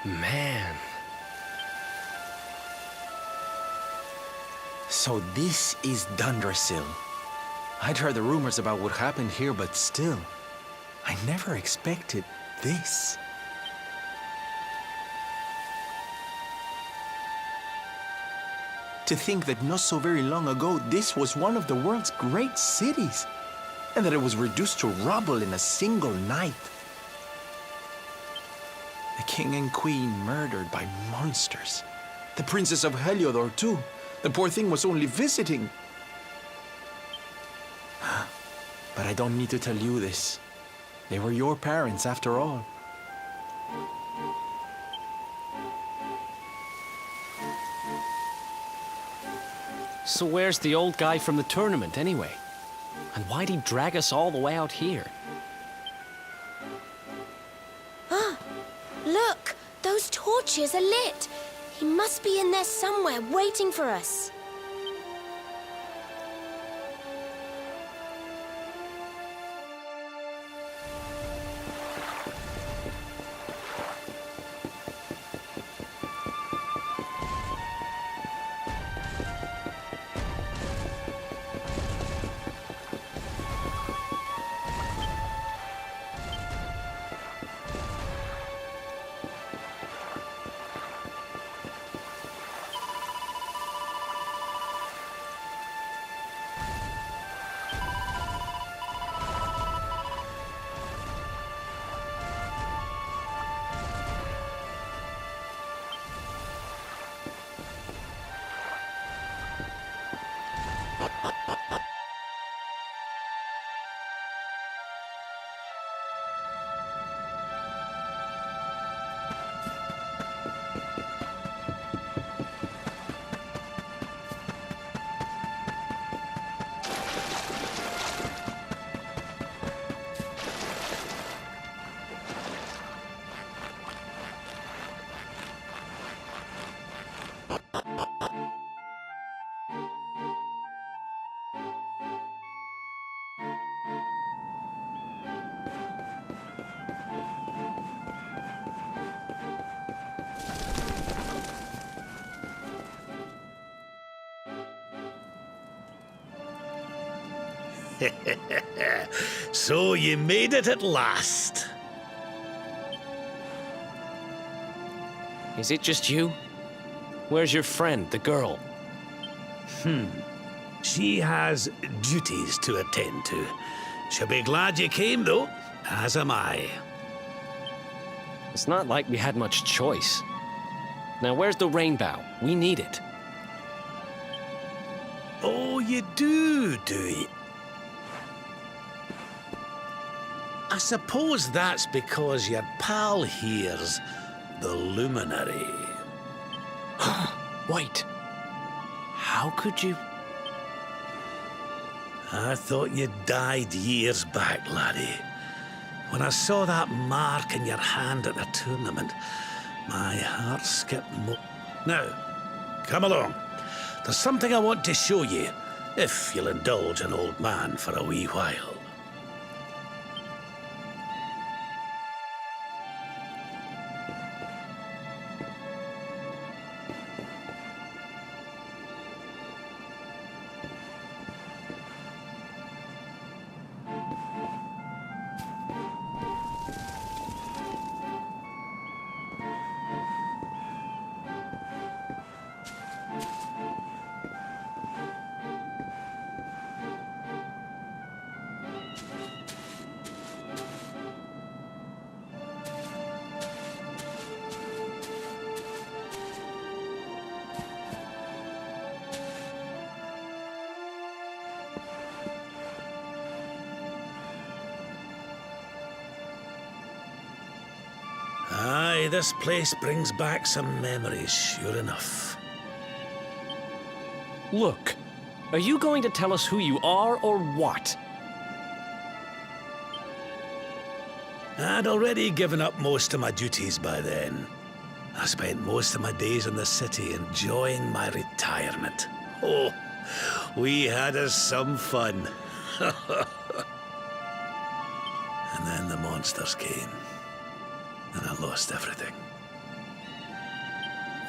Man. So this is Dundrasil. I'd heard the rumors about what happened here, but still, I never expected this. To think that not so very long ago, this was one of the world's great cities, and that it was reduced to rubble in a single night. The king and queen murdered by monsters. The princess of Heliodor, too. The poor thing was only visiting. But I don't need to tell you this. They were your parents, after all. So where's the old guy from the tournament, anyway? And why'd he drag us all the way out here? Ah, look! Those torches are lit! He must be in there somewhere, waiting for us. So you made it at last. Is it just you? Where's your friend, the girl? She has duties to attend to. She'll be glad you came, though, as am I. It's not like we had much choice. Now, where's the rainbow? We need it. Oh, you do you? I suppose that's because your pal here's the luminary. Wait. How could you... I thought you died years back, laddie. When I saw that mark in your hand at the tournament, my heart skipped Now, come along. There's something I want to show you, if you'll indulge an old man for a wee while. Aye, this place brings back some memories, sure enough. Look, are you going to tell us who you are or what? I'd already given up most of my duties by then. I spent most of my days in the city enjoying my retirement. Oh, we had us some fun. And then the monsters came, and I lost everything.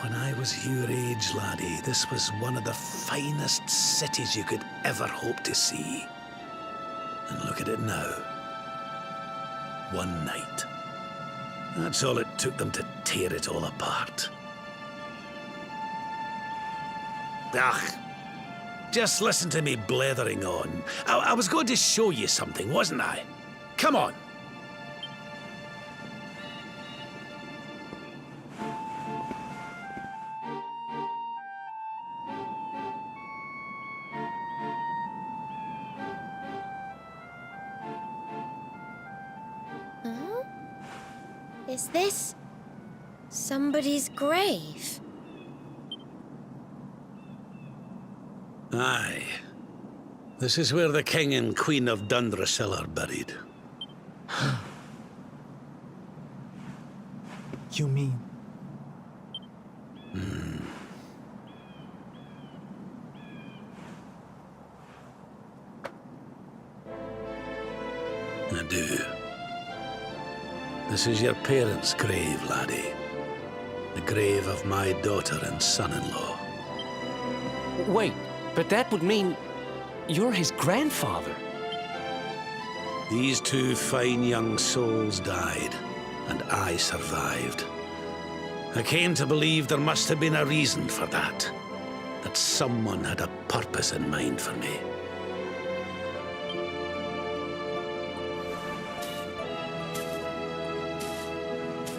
When I was your age, laddie, this was one of the finest cities you could ever hope to see. And look at it now. One night. That's all it took them to tear it all apart. Ugh. Just listen to me blethering on. I was going to show you something, wasn't I? Come on. Huh? Is this somebody's grave? Aye. This is where the King and Queen of Dundrasil are buried. You mean? I do. This is your parents' grave, laddie. The grave of my daughter and son-in-law. Wait, but that would mean you're his grandfather. These two fine young souls died, and I survived. I came to believe there must have been a reason for that. That someone had a purpose in mind for me.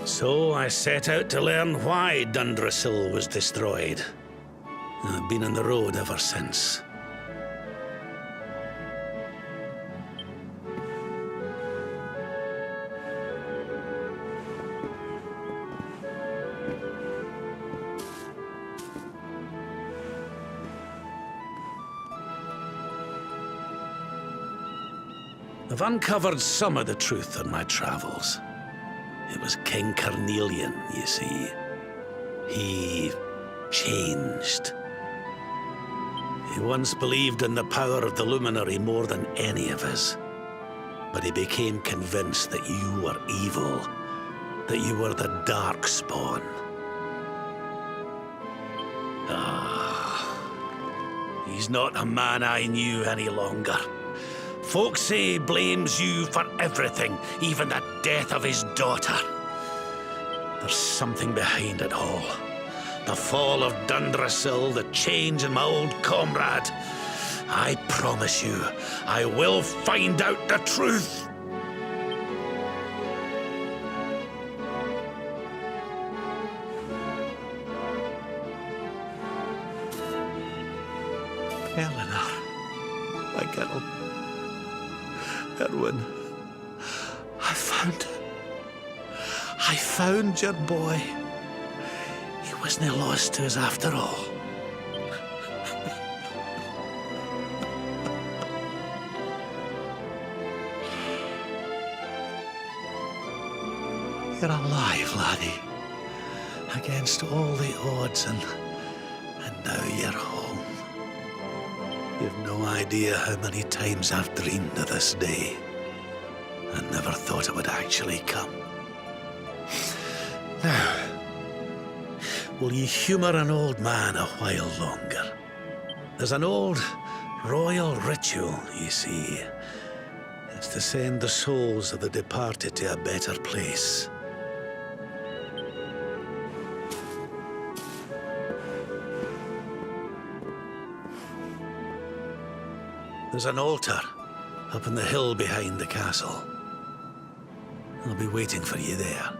So I set out to learn why Dundrasil was destroyed. I've been on the road ever since. I've uncovered some of the truth on my travels. It was King Carnelian, you see. He changed. He once believed in the power of the luminary more than any of us. But he became convinced that you were evil, that you were the dark spawn. He's not a man I knew any longer. Folks say he blames you for everything, even the death of his daughter. There's something behind it all. The fall of Dundrasil, the change in my old comrade. I promise you, I will find out the truth. Eleanor, my girl. Erwin, I found your boy. He wasn't lost to us after all. You're alive, laddie. Against all the odds, and now you're home. You've no idea how many times I've dreamed of this day. I never thought it would actually come. Now, will you humour an old man a while longer? There's an old royal ritual, you see. It's to send the souls of the departed to a better place. There's an altar up on the hill behind the castle. I'll be waiting for you there.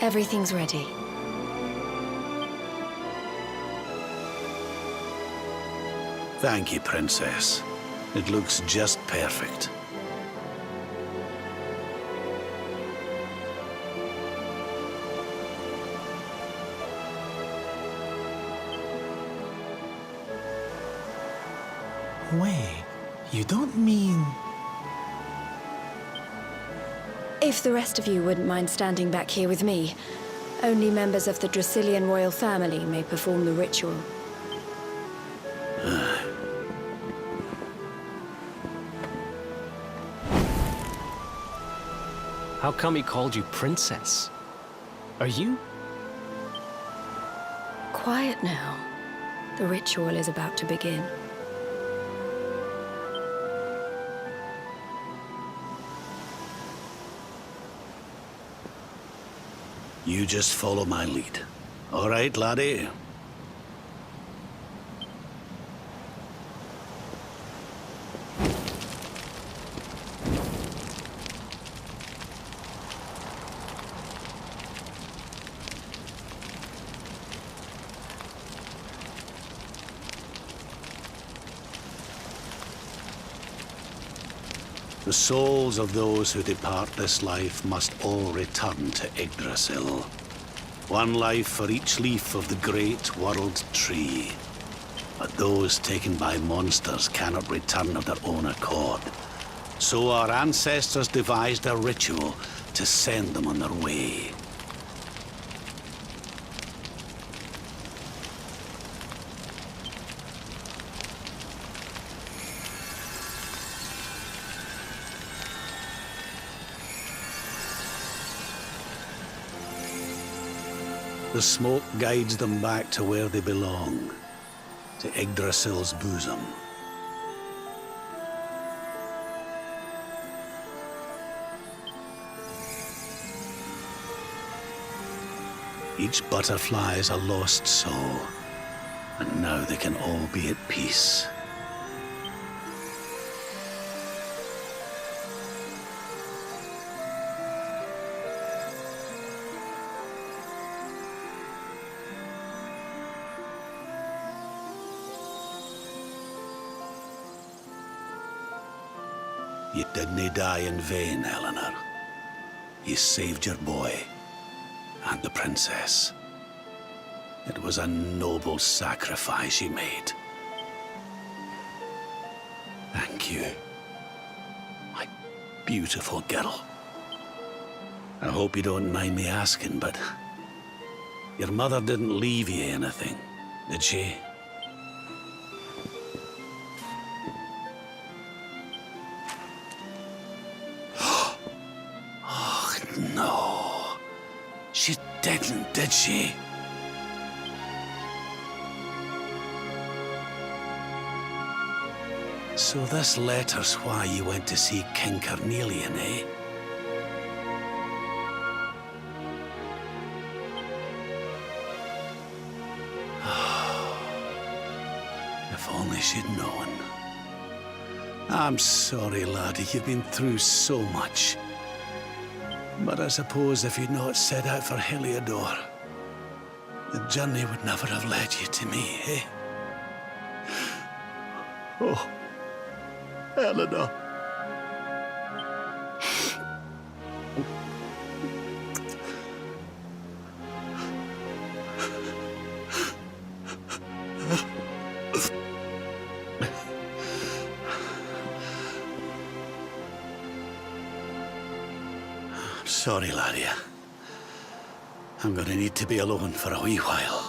Everything's ready. Thank you, Princess. It looks just perfect. Wait, you don't mean... If the rest of you wouldn't mind standing back here with me, only members of the Dracilian royal family may perform the ritual. How come he called you princess? Are you? Quiet now. The ritual is about to begin. You just follow my lead. All right, laddie? The souls of those who depart this life must all return to Yggdrasil. One life for each leaf of the great world tree. But those taken by monsters cannot return of their own accord. So our ancestors devised a ritual to send them on their way. The smoke guides them back to where they belong, to Yggdrasil's bosom. Each butterfly is a lost soul, and now they can all be at peace. You didn't die in vain, Eleanor. You saved your boy and the princess. It was a noble sacrifice you made. Thank you, my beautiful girl. I hope you don't mind me asking, but your mother didn't leave you anything, did she? No, she didn't, did she? So this letter's why you went to see King Carnelian, eh? If only she'd known. I'm sorry, laddie, you've been through so much. But I suppose if you'd not set out for Heliodor, the journey would never have led you to me, eh? Oh, Eleanor. Sorry, laddie. I'm gonna need to be alone for a wee while.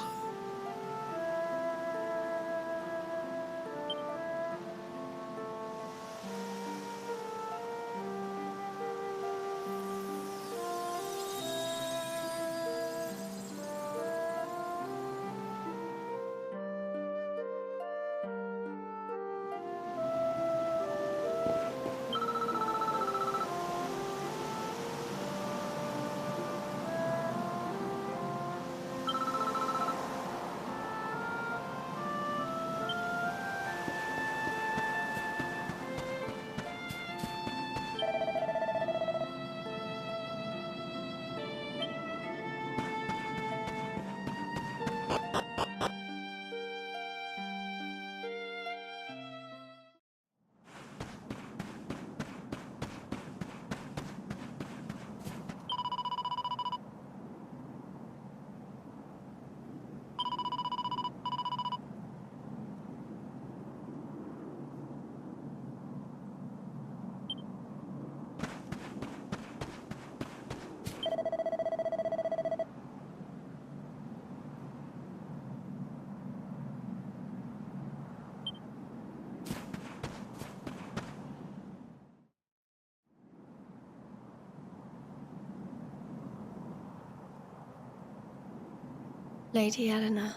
Lady Eleanor.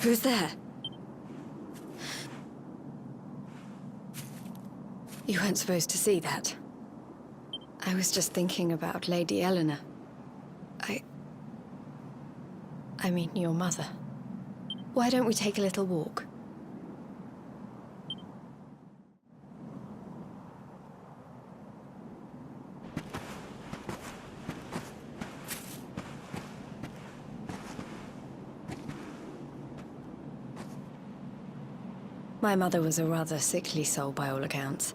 Who's there? You weren't supposed to see that. I was just thinking about Lady Eleanor. I mean, your mother. Why don't we take a little walk? My mother was a rather sickly soul by all accounts.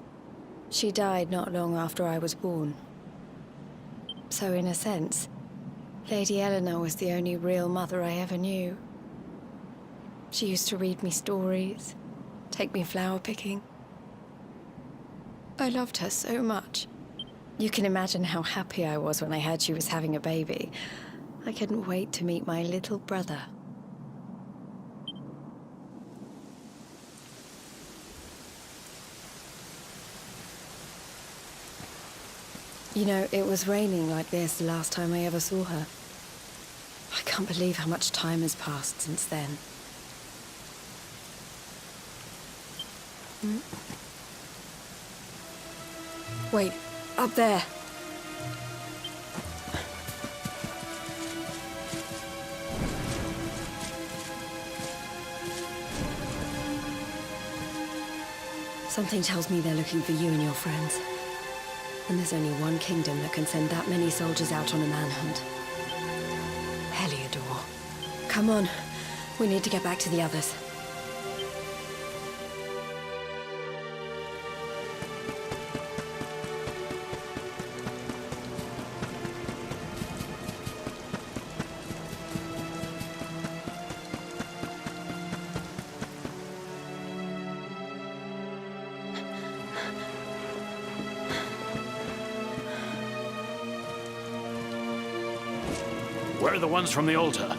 She died not long after I was born. So in a sense, Lady Eleanor was the only real mother I ever knew. She used to read me stories, take me flower picking. I loved her so much. You can imagine how happy I was when I heard she was having a baby. I couldn't wait to meet my little brother. You know, it was raining like this the last time I ever saw her. I can't believe how much time has passed since then. Wait, up there. Something tells me they're looking for you and your friends. And there's only one kingdom that can send that many soldiers out on a manhunt. Heliodor. Come on. We need to get back to the others. Where are the ones from the altar?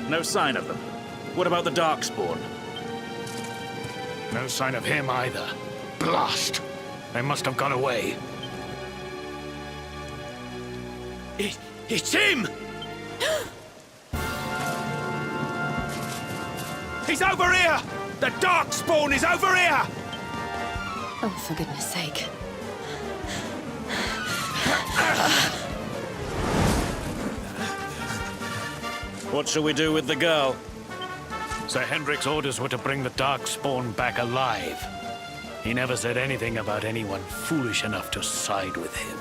No sign of them. What about the Darkspawn? No sign of him either. Blast! They must have gone away. It's him! He's over here! The Darkspawn is over here! Oh, for goodness sake. What shall we do with the girl? Sir Hendrik's orders were to bring the Darkspawn back alive. He never said anything about anyone foolish enough to side with him.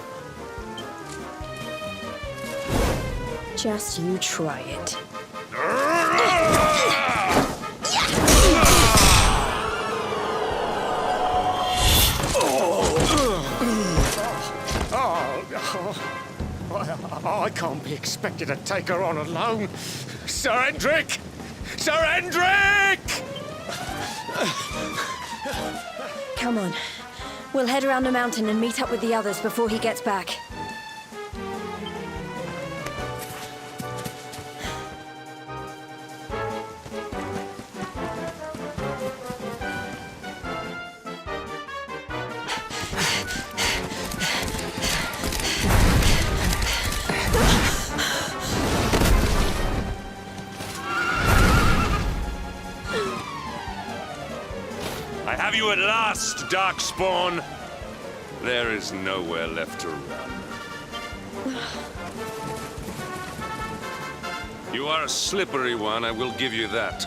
Just you try it. I can't be expected to take her on alone. Sir Hendrik! Sir Hendrik! Come on. We'll head around the mountain and meet up with the others before he gets back. I have you at last, Darkspawn. There is nowhere left to run. You are a slippery one, I will give you that.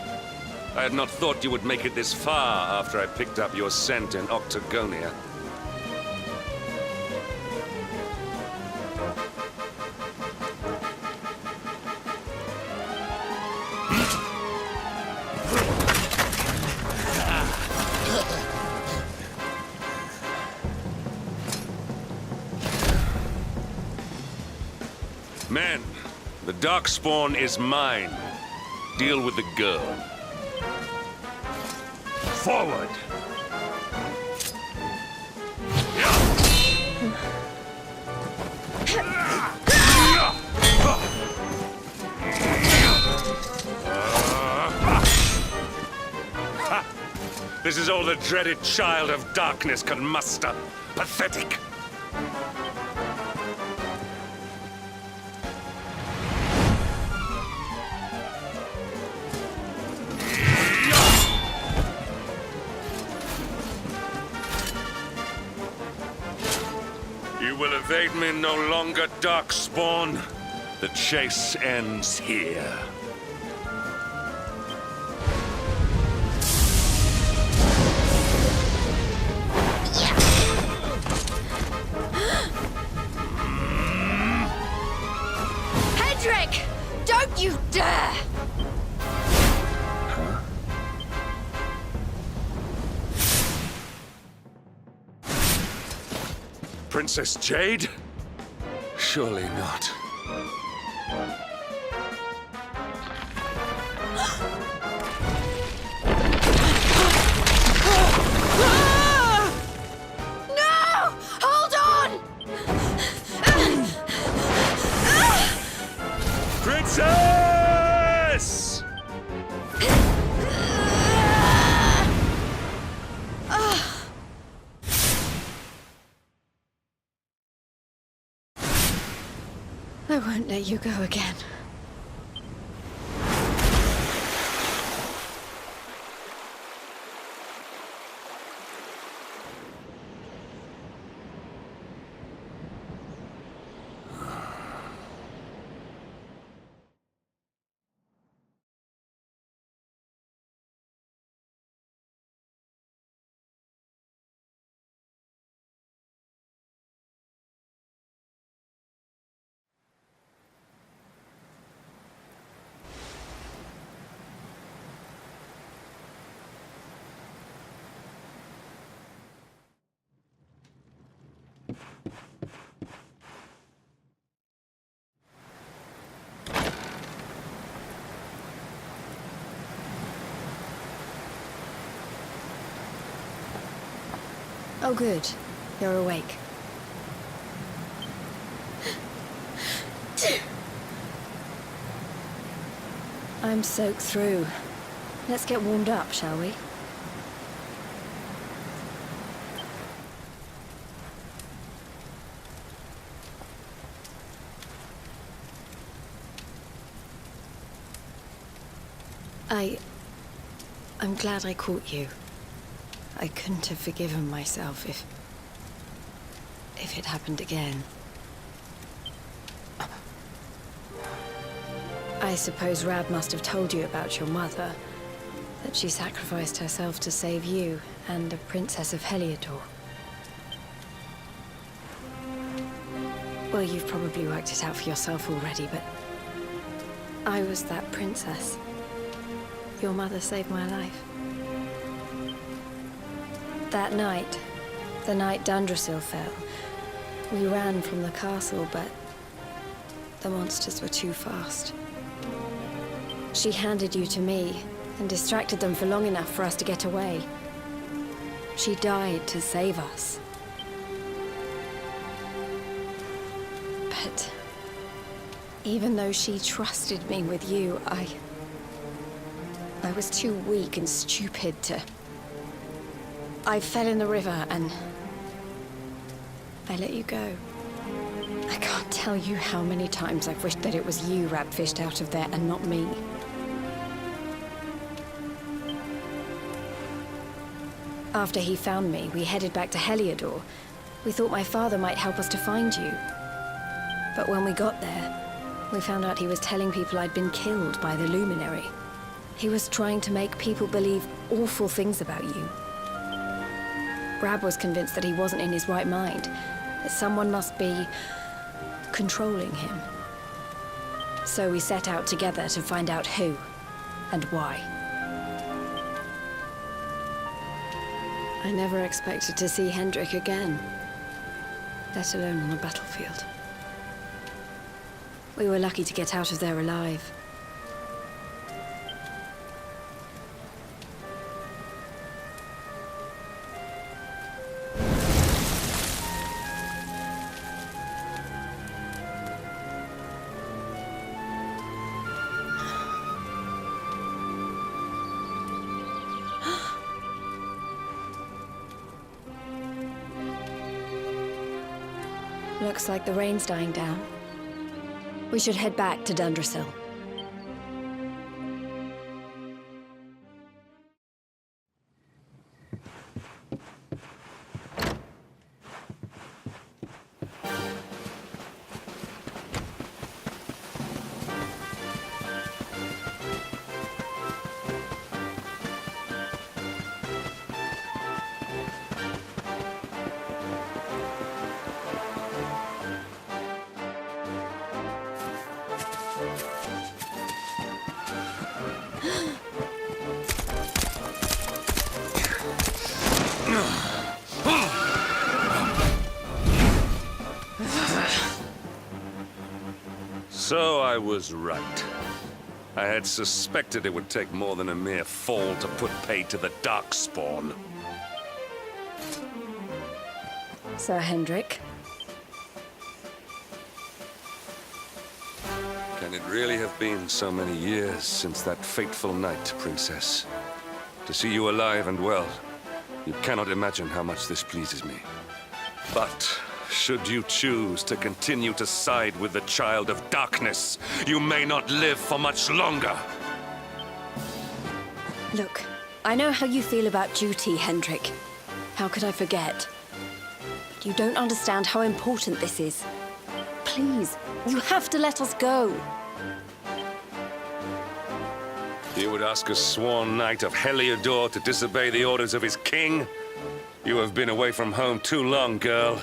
I had not thought you would make it this far after I picked up your scent in Octagonia. Men, the Darkspawn is mine. Deal with the girl. Forward! This is all the dreaded child of darkness can muster. Pathetic! You will evade me no longer, Darkspawn. The chase ends here. Hendrik! Don't you dare! Princess Jade? Surely not. No! Hold on! Princess! I won't let you go again. Oh, good. You're awake. I'm soaked through. Let's get warmed up, shall we? I'm glad I caught you. I couldn't have forgiven myself if it happened again. I suppose Rab must have told you about your mother, that she sacrificed herself to save you and the Princess of Heliodor. Well, you've probably worked it out for yourself already, but I was that princess. Your mother saved my life. That night, the night Dundrasil fell, we ran from the castle, but the monsters were too fast. She handed you to me and distracted them for long enough for us to get away. She died to save us. But even though she trusted me with you, I was too weak and stupid to... I fell in the river and I let you go. I can't tell you how many times I've wished that it was you Rab fished out of there and not me. After he found me, we headed back to Heliodor. We thought my father might help us to find you. But when we got there, we found out he was telling people I'd been killed by the luminary. He was trying to make people believe awful things about you. Rab was convinced that he wasn't in his right mind, that someone must be controlling him. So we set out together to find out who and why. I never expected to see Hendrik again, let alone on the battlefield. We were lucky to get out of there alive. Looks like the rain's dying down. We should head back to Dundrasil. So I was right. I had suspected it would take more than a mere fall to put paid to the Darkspawn. Sir Hendrik, Can it really have been so many years since that fateful night, Princess? To see you alive and well, you cannot imagine how much this pleases me. But should you choose to continue to side with the Child of Darkness, you may not live for much longer. look, I know how you feel about duty, Hendrik. How could I forget? But you don't understand how important this is. Please, you have to let us go. You would ask a sworn knight of Heliodor to disobey the orders of his king? You have been away from home too long, girl.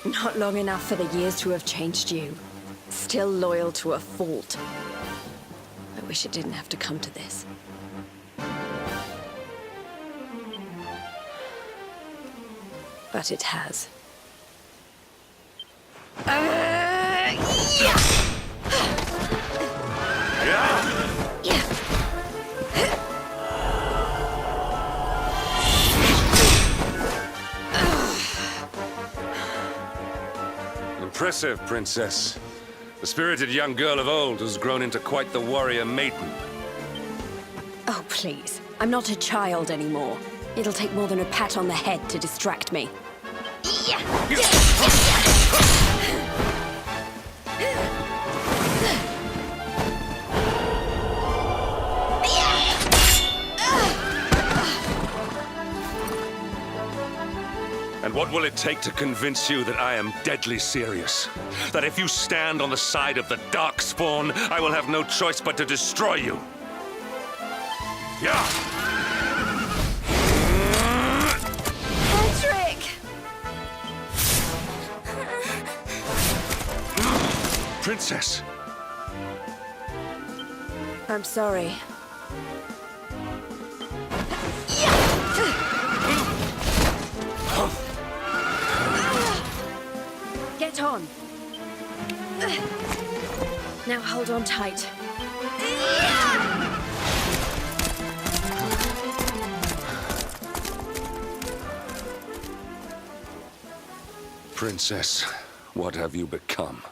Not long enough for the years to have changed you. Still loyal to a fault. I wish it didn't have to come to this. But it has. Impressive, Princess. The spirited young girl of old has grown into quite the warrior maiden. Oh, please. I'm not a child anymore. It'll take more than a pat on the head to distract me. And what will it take to convince you that I am deadly serious? That if you stand on the side of the Darkspawn, I will have no choice but to destroy you? Yeah! Patrick! Princess! I'm sorry. Get on. Now hold on tight. Princess, what have you become?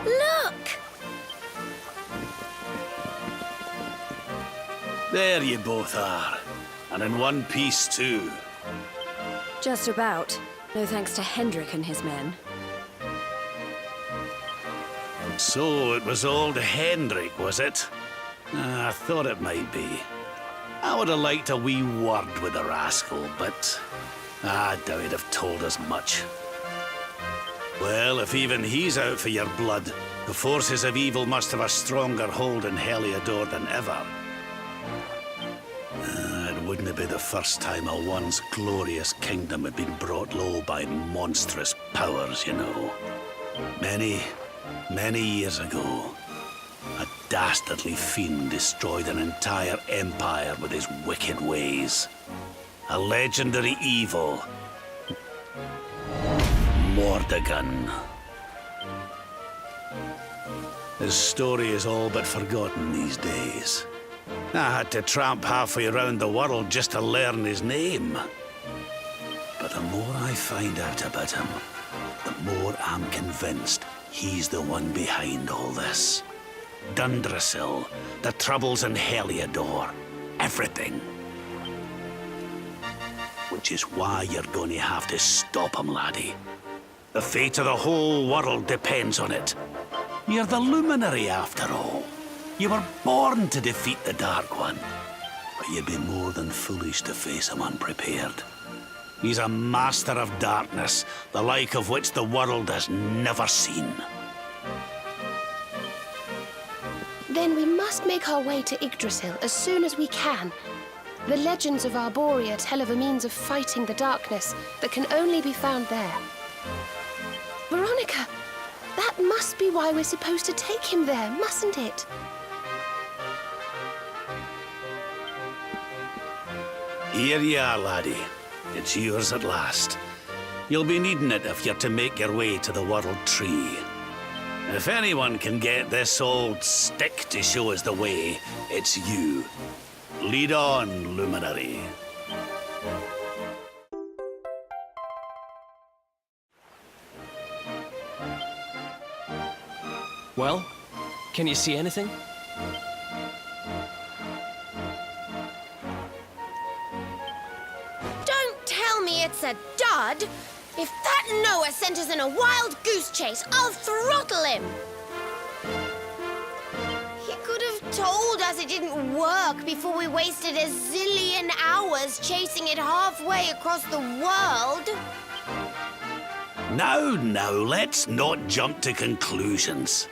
Look! There you both are. And in one piece, too. Just about. No thanks to Hendrik and his men. So it was old Hendrik, was it? I thought it might be. I would have liked a wee word with the rascal, but I doubt he'd have told us much. Well, if even he's out for your blood, the forces of evil must have a stronger hold in Heliodor than ever. It wouldn't be the first time a once glorious kingdom had been brought low by monstrous powers, you know. Many years ago, a dastardly fiend destroyed an entire empire with his wicked ways. A legendary evil. Mordegon. His story is all but forgotten these days. I had to tramp halfway around the world just to learn his name. But the more I find out about him, the more I'm convinced he's the one behind all this. Dundrasil, the troubles in Heliodor, everything. Which is why you're going to have to stop him, laddie. The fate of the whole world depends on it. You're the luminary, after all. You were born to defeat the Dark One. But you'd be more than foolish to face him unprepared. He's a master of darkness, the like of which the world has never seen. must make our way to Yggdrasil as soon as we can. The legends of Arborea tell of a means of fighting the darkness that can only be found there. Veronica, that must be why we're supposed to take him there, mustn't it? Here you are, laddie. It's yours at last. You'll be needing it if you're to make your way to the World Tree. If anyone can get this old stick to show us the way, it's you. Lead on, luminary. Well, can you see anything? Don't tell me it's a dud! If that Noah sent us in a wild goose chase, I'll throttle him! He could have told us it didn't work before we wasted a zillion hours chasing it halfway across the world. Now, let's not jump to conclusions.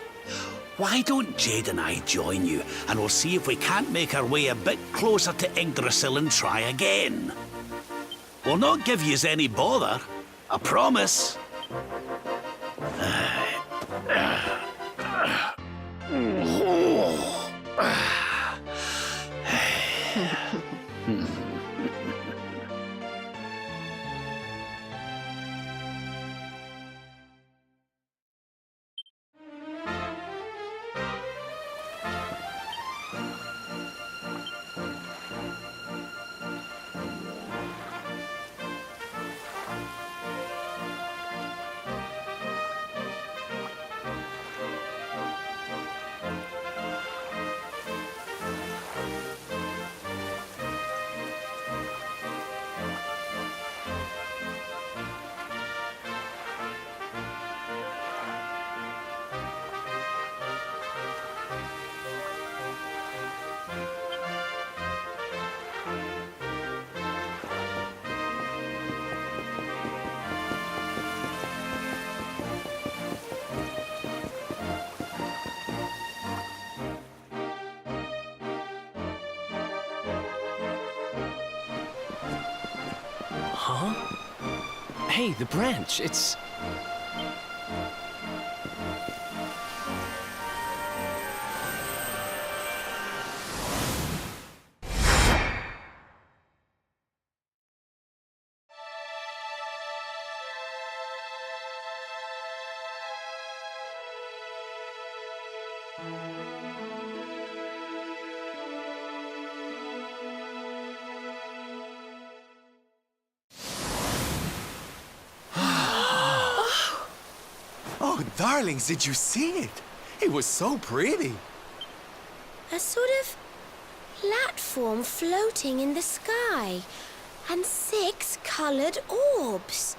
Why don't Jade and I join you, and we'll see if we can't make our way a bit closer to Yggdrasil and try again. We'll not give yous any bother, I promise. Huh? Hey, the branch, it's... Oh, darlings, did you see it? It was so pretty. A sort of platform floating in the sky, and 6 colored orbs.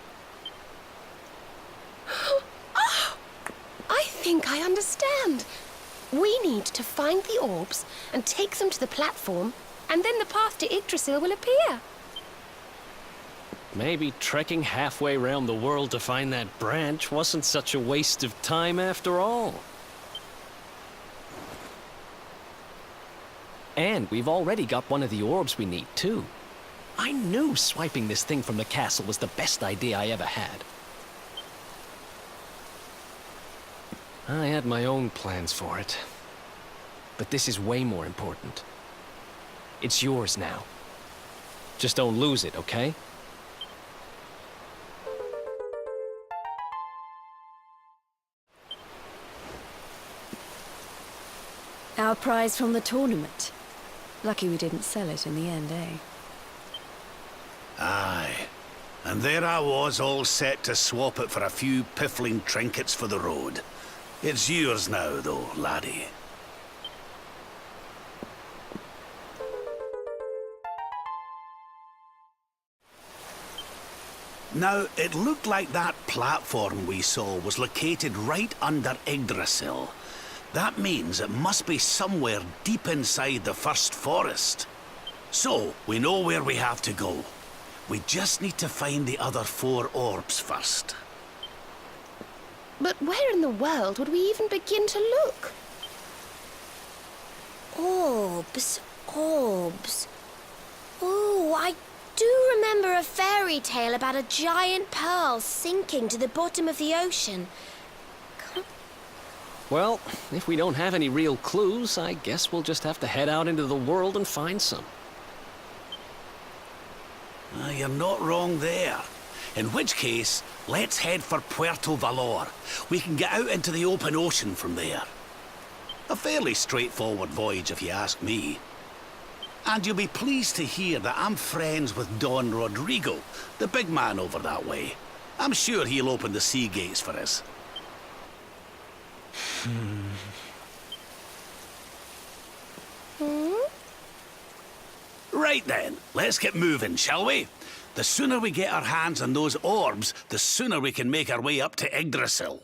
Oh, I think I understand. We need to find the orbs and take them to the platform, and then the path to Yggdrasil will appear. Maybe trekking halfway around the world to find that branch wasn't such a waste of time after all. And we've already got one of the orbs we need, too. I knew swiping this thing from the castle was the best idea I ever had. I had my own plans for it. But this is way more important. It's yours now. Just don't lose it, okay? Our prize from the tournament. Lucky we didn't sell it in the end, eh? Aye. And there I was, all set to swap it for a few piffling trinkets for the road. It's yours now, though, laddie. Now, it looked like that platform we saw was located right under Yggdrasil. That means it must be somewhere deep inside the first forest. So, we know where we have to go. We just need to find the other 4 orbs first. But where in the world would we even begin to look? Orbs, orbs. Oh, I do remember a fairy tale about a giant pearl sinking to the bottom of the ocean. Well, if we don't have any real clues, I guess we'll just have to head out into the world and find some. You're not wrong there. In which case, let's head for Puerto Valor. We can get out into the open ocean from there. A fairly straightforward voyage, if you ask me. And you'll be pleased to hear that I'm friends with Don Rodrigo, the big man over that way. I'm sure he'll open the sea gates for us. Right then, let's get moving, shall we? The sooner we get our hands on those orbs, the sooner we can make our way up to Yggdrasil.